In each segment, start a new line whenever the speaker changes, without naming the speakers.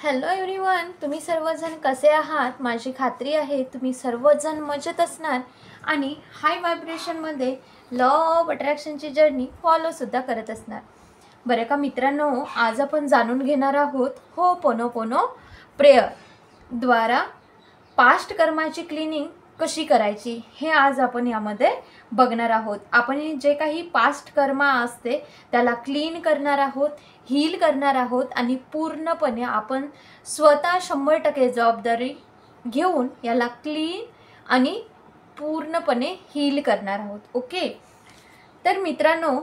Hello everyone, तुम्ही सर्वजण कसे आहात? माझी खात्री आहे तुम्ही सर्वजण मजेत असणार आणि हाय व्हायब्रेशनमध्ये लॉ ऑफ अट्रॅक्शनची जर्नी फॉलोसुद्धा करत असणार. बरं का मित्रांनो, आज आपण जाणून घेणार आहोत होपोनोपोनो प्रेयरद्वारा पास्ट कर्माची क्लिनिंग कशी करायची हे आज आपण यामध्ये बघणार आहोत. आपण जे काही पास्ट कर्मा असते त्याला क्लीन करणार आहोत, हील करणार आहोत आणि पूर्णपणे आपण स्वतः 100% जबाबदारी घेऊन याला क्लीन आणि पूर्णपणे हील करणार आहोत. ओके, तर मित्रांनो,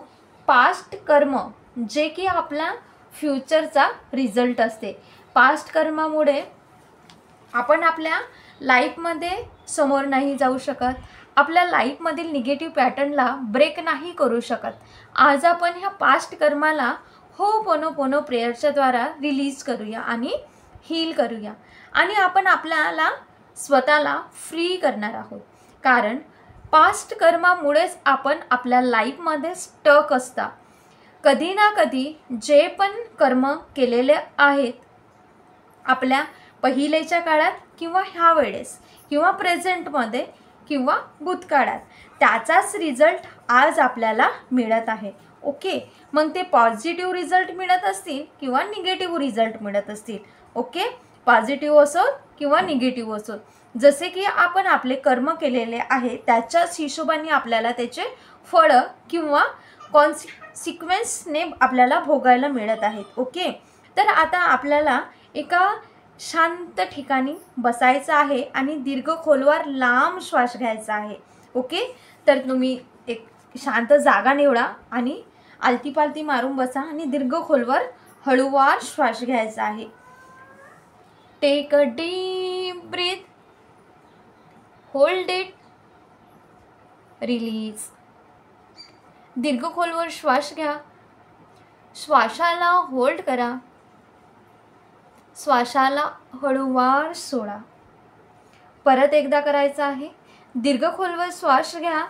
पास्ट कर्म जे की आपला फ्युचरचा रिझल्ट असते. पास्ट कर्मामुळे आपण आपल्या लाईफमध्ये समोर नाही जाऊ शकत, आपल्या लाईफमधील निगेटिव्ह पॅटर्नला ब्रेक नाही करू शकत. आज आपण ह्या पास्ट कर्माला होपोनोपोनो प्रेयरच्या द्वारा रिलीज करूया आणि हील करूया आणि आपण आपल्याला स्वतःला फ्री करणार आहोत. कारण पास्ट कर्मामुळेच आपण आपल्या लाईफमध्ये स्टक असता. कधी ना कधी जे पण कर्म केलेले आहेत आपल्या पहिलेच्या काळात किंवा ह्या वेळेस किंवा प्रेझेंटमध्ये किंवा भूतकाळात, त्याचाच रिझल्ट आज आपल्याला मिळत आहे. ओके, मग ते पॉझिटिव्ह रिझल्ट मिळत असतील किंवा निगेटिव्ह रिझल्ट मिळत असतील. ओके, पॉझिटिव्ह असोत किंवा निगेटिव्ह असोत, जसे की आपण आपले कर्म केलेले आहे त्याच्याच हिशोबाने आपल्याला त्याचे फळं किंवा कॉन्सिक्वेन्सने आपल्याला भोगायला मिळत आहेत. ओके, तर आता आपल्याला एका शांत ठिकाणी बसायचं आहे आणि दीर्घ खोलवर लांब श्वास घ्यायचा आहे. ओके, तर तुम्ही एक शांत जागा निवडा आणि आलतीपालती मारून बसा आणि दीर्घ खोलवर हळूवार श्वास घ्यायचा आहे. Take a deep breath, hold it, release. दीर्घ खोलवर श्वास घ्या, श्वासाला होल्ड करा, श्वासाला हळूवार सोडा. परत एकदा करायचं आहे. दीर्घ खोलवर श्वास घ्या,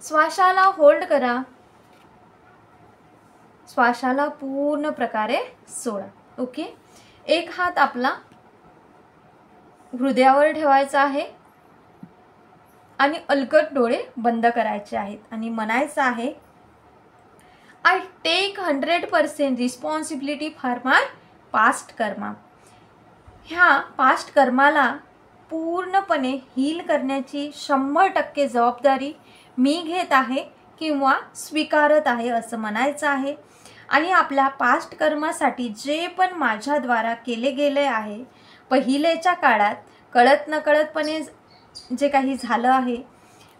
श्वासाला होल्ड करा, श्वासाला पूर्ण प्रकारे सोडा. ओके, एक हात आपला हृदयावर ठेवायचा आहे आणि अलगद डोळे बंद करायचे आहेत आणि म्हणायचं आहे, I take 100% responsibility for my past karma. ह्या पास्ट कर्माला पूर्णपणे हील करण्याची 100% जबाबदारी मी घेत आहे किंवा स्वीकारत आहे असं म्हणायचं आहे. आणि आपल्या पास्ट कर्मासाठी जे पण माझ्याद्वारा केले गेले आहे पहिलेच्या काळात, कळत नकळतपणे जे काही झालं आहे,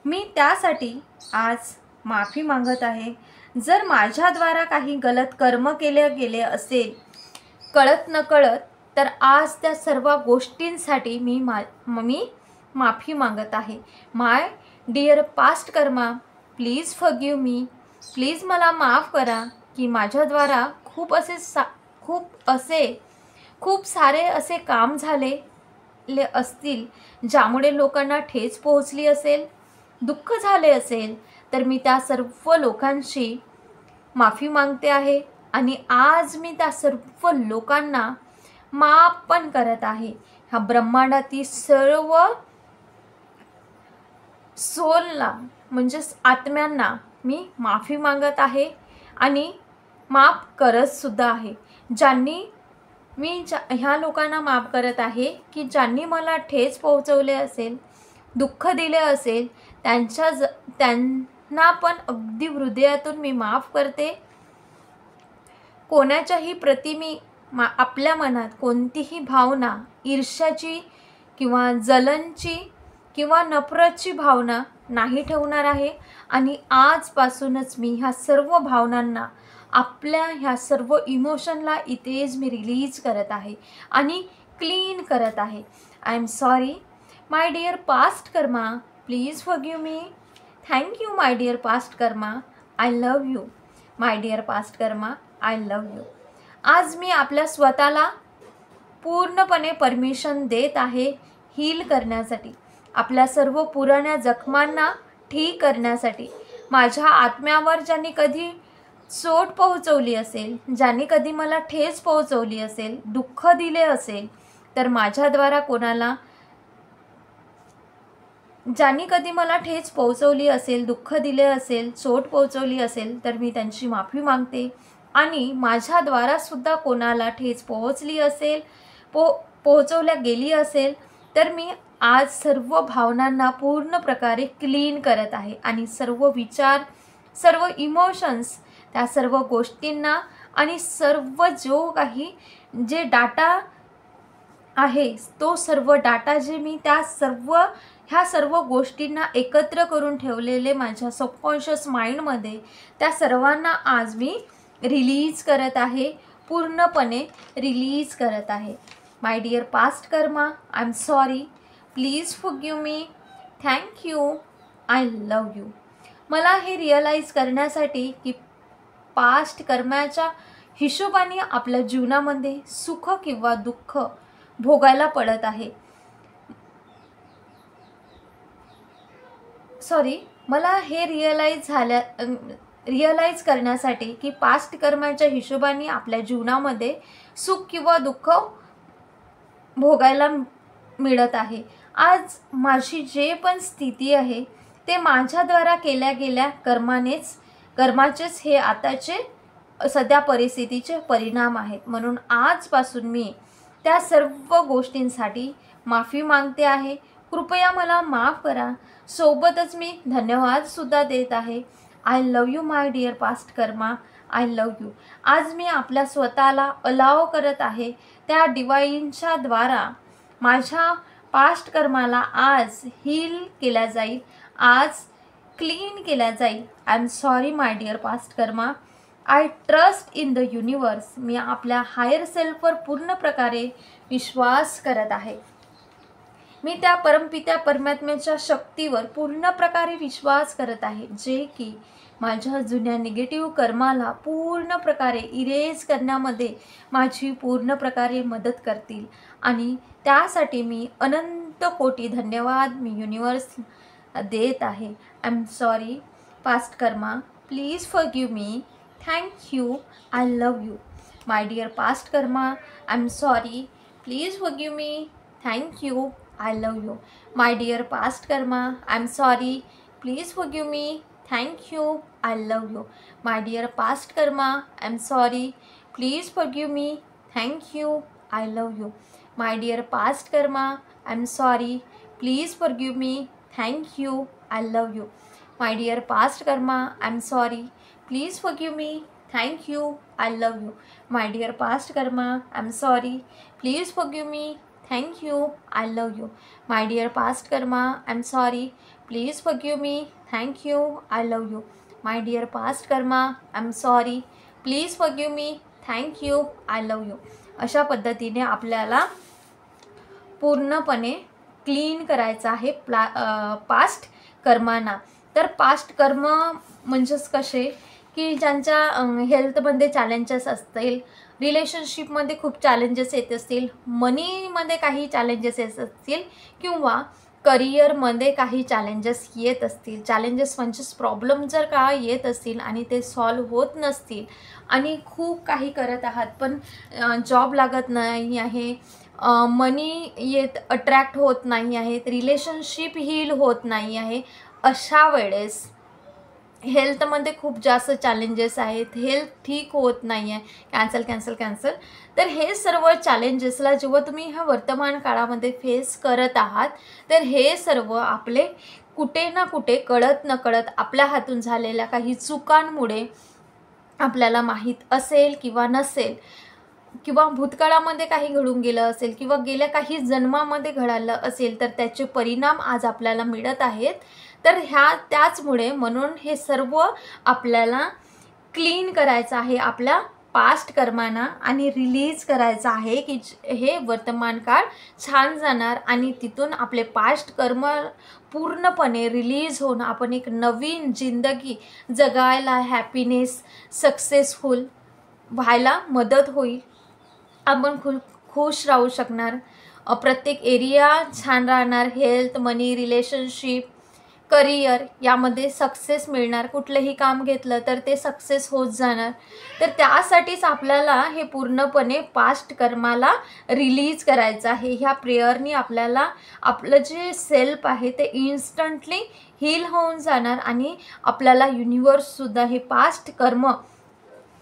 मी त्यासाठी आज माफी मागत आहे. जर माझ्याद्वारा काही गलत कर्म केले गेले असेल कळत नकळत, तर आज त्या सर्व गोष्टींसाठी मी माफी मागत आहे. My dear past karma, please forgive me. Please मला माफ करा की माझ्याद्वारा खूप सारे असे काम झालेले असतील ज्यामुळे लोकांना ठेच पोहोचली असेल, दुःख झाले असेल, तर मी त्या सर्व लोकांशी माफी मागते आहे आणि आज मी त्या सर्व लोकांना माफ पण करत आहे. ह्या ब्रह्मांडातील सर्व सोलला म्हणजेच आत्म्यांना मी माफी मागत आहे आणि माफ करत सुद्धा आहे. ह्या लोकांना माफ करत आहे की ज्यांनी मला ठेच पोहोचवले असेल, दुःख दिले असेल, त्यांना पण अगदी हृदयातून मी माफ करते. कोणाच्याही प्रति मी आपल्या मनात कोणतीही भावना, ईर्ष्याची किंवा जलनची किंवा नफरतची भावना नाही ठेवणार आहे आणि आजपासूनच मी ह्या सर्व भावनांना, आपल्या ह्या सर्व इमोशनला इथेच मी रिलीज करत आहे आणि क्लीन करत आहे. I am sorry my dear past karma, please forgive me. Thank you my dear past Karma, I love you. My dear past Karma, I love you. आज मी आपल्या स्वतःला पूर्णपणे परमिशन देत आहे हील करण्यासाठी, आपल्या सर्व पुराण्या जखमांना ठीक करण्यासाठी. माझ्या आत्म्यावर ज्यांनी कधी चोट पोहोचवली असेल, ज्यांनी कधी मला ठेच पोहोचवली असेल, दुःख दिले असेल, तर माझ्याद्वारा कोणाला ज्यांनी कधी मला ठेच पोहोचवली असेल, दुःख दिले असेल, चोट पोहोचवली असेल, तर मी त्यांची माफी मागते. आणि माझ्याद्वारा सुद्धा कोणाला ठेच पोहोचली असेल, पोहोचवल्या गेली असेल, तर मी आज सर्व भावनांना पूर्ण प्रकारे क्लीन करत आहे. आणि सर्व विचार, सर्व इमोशन्स, त्या सर्व गोष्टींना आणि सर्व जो काही जे डाटा आहे, तो सर्व डाटा जे मी ह्या सर्व गोष्टींना एकत्र करून ठेवलेले माझ्या सबकॉन्शियस माइंडमध्ये, त्या सर्वांना आज मी रिलीज करत आहे, पूर्णपणे रिलीज करत आहे. My dear past Karma, I am sorry, please forgive me, thank you, I love you. मला हे रिअलाईज करण्यासाठी की पास्ट कर्माच्या हिशोबाने आपल्या जीवनामध्ये सुख किंवा दुःख भोगायला पडत आहे. मला हे रिअलाईज करण्यासाठी की पास्ट कर्माच्या हिशोबाने आपल्या जीवनामध्ये सुख किंवा दुःख भोगायला मिळत आहे. आज माझी जे पण स्थिती आहे ते माझ्याद्वारा केल्या गेल्या कर्माचेच हे आताचे सध्या परिस्थितीचे परिणाम आहेत. म्हणून आजपासून मी त्या सर्व गोष्टींसाठी माफी मागते आहे. कृपया मला माफ करा. सोबतच मी धन्यवाद सुद्धा देत आहे. I love you my dear past Karma, I love you. आज मी आपल्या स्वतःला अलाव करत आहे त्या डिवाईनच्या द्वारा माझ्या पास्ट कर्माला आज हील केल्या जाईल, आज क्लीन केल्या जाईल. I am sorry my dear past Karma. I trust in the universe. मी आपल्या हायर सेल्फवर पूर्ण प्रकारे विश्वास करत आहे. मी त्या परमपित्या परमात्म्याच्या शक्तीवर पूर्ण प्रकारे विश्वास करत आहे, जे की माझ्या जुन्या निगेटिव्ह कर्माला पूर्ण प्रकारे इरेज करण्यामध्ये माझी पूर्ण प्रकारे मदत करतील. आणि त्यासाठी मी अनंत कोटी धन्यवाद मी युनिवर्स देत आहे. I am sorry past karma, please forgive me, thank you, I love you. My dear past Karma, I am sorry, please forgive me, thank you, I love you. My dear past karma, I'm sorry. Please forgive me. Thank you. I love you. My dear past karma, I'm sorry. Please forgive me. Thank you. I love you. My dear past karma, I'm sorry. Please forgive me. Thank you. I love you. My dear past karma, I'm sorry. Please forgive me. Thank you. I love you. My dear past karma, I'm sorry. Please forgive me. Thank you, I love you. My dear past karma, I'm sorry. Please forgive me. Thank you, I love you. My dear past karma, I'm sorry. Please forgive me. Thank you, I love you. अशा पद्धतीने आपल्याला पूर्णपणे clean करायचं आहे past कर्मांना. तर past कर्म म्हणजेच कसे की ज्यांच्या हेल्थमध्ये चॅलेंजेस असतील, रिलेशनशिपमध्ये खूप चॅलेंजेस येत असतील, मनीमध्ये काही चॅलेंजेस येत असतील, किंवा करिअरमध्ये काही चॅलेंजेस येत असतील. चॅलेंजेस म्हणजेच प्रॉब्लेम जर का येत असतील आणि ते सॉल्व होत नसतील आणि खूप काही करत आहात पण जॉब लागत नाही आहे, मनी अट्रॅक्ट होत नाही आहेत, रिलेशनशिप हील होत नाही आहे, अशा वेळेस हेल्थमध्ये खूप जास्त चॅलेंजेस आहेत, हेल्थ ठीक होत नाही आहे, कॅन्सल. तर हे सर्व चॅलेंजेसला जेव्हा तुम्ही ह्या वर्तमान काळामध्ये फेस करत आहात, तर हे सर्व आपले कुठे ना कुठे कळत नकळत आपल्या हातून झालेल्या काही चुकांमुळे आपल्याला माहीत असेल किंवा नसेल, किंवा भूतकाळामध्ये काही घडून गेलं असेल किंवा गेल्या काही जन्मामध्ये घडलं असेल, तर त्याचे परिणाम आज आपल्याला मिळत आहेत. तर त्याचमुळे म्हणून हे सर्व आपल्याला क्लीन करायचं आहे आपल्या पास्ट कर्मांना आणि रिलीज करायचं आहे की हे वर्तमान काळ छान जाणार आणि तिथून आपले पास्ट कर्म पूर्णपणे रिलीज होऊन आपण एक नवीन जिंदगी जगायला, हॅपीनेस, सक्सेसफुल व्हायला मदत होईल. आपण खुश राहू शकणार, प्रत्येक एरिया छान राहणार, हेल्थ, मनी, रिलेशनशिप, करिअर यामध्ये सक्सेस मिळणार, कुठलंही काम घेतलं तर ते सक्सेस होत जाणार. तर त्यासाठीच आपल्याला हे पूर्णपणे पास्ट कर्माला रिलीज करायचं आहे. ह्या प्रेयरनी आपल्याला आपलं जे सेल्फ आहे ते इन्स्टंटली हील होऊन जाणार आणि आपल्याला युनिवर्ससुद्धा हे पास्ट कर्म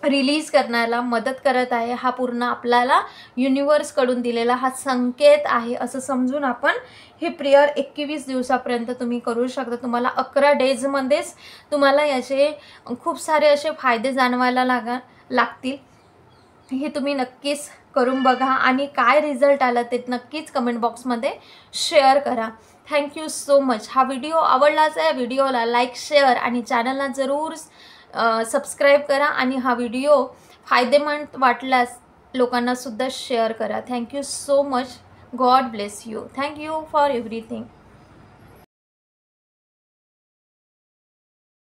रिलीज करण्याला मदत करत आहे. हा पूर्ण आपल्याला युनिवर्सकडून दिलेला हा संकेत आहे असं समजून आपण हे प्रेयर 21 दिवसापर्यंत तुम्ही करू शकता. तुम्हाला 11 डेजमध्येच तुम्हाला याचे खूप सारे असे फायदे जाणवायला लागतील. हे तुम्ही नक्कीच करून बघा आणि काय रिझल्ट आला ते नक्कीच कमेंट बॉक्समध्ये शेअर करा. Thank you so much. हा व्हिडिओ आवडलाच आहे, व्हिडिओला लाईक, शेअर आणि चॅनलला जरूर सबस्क्राईब करा आणि हा व्हिडिओ फायदेमंद वाटल्यास लोकांना सुद्धा शेअर करा. Thank you so much. God bless you. Thank you for everything.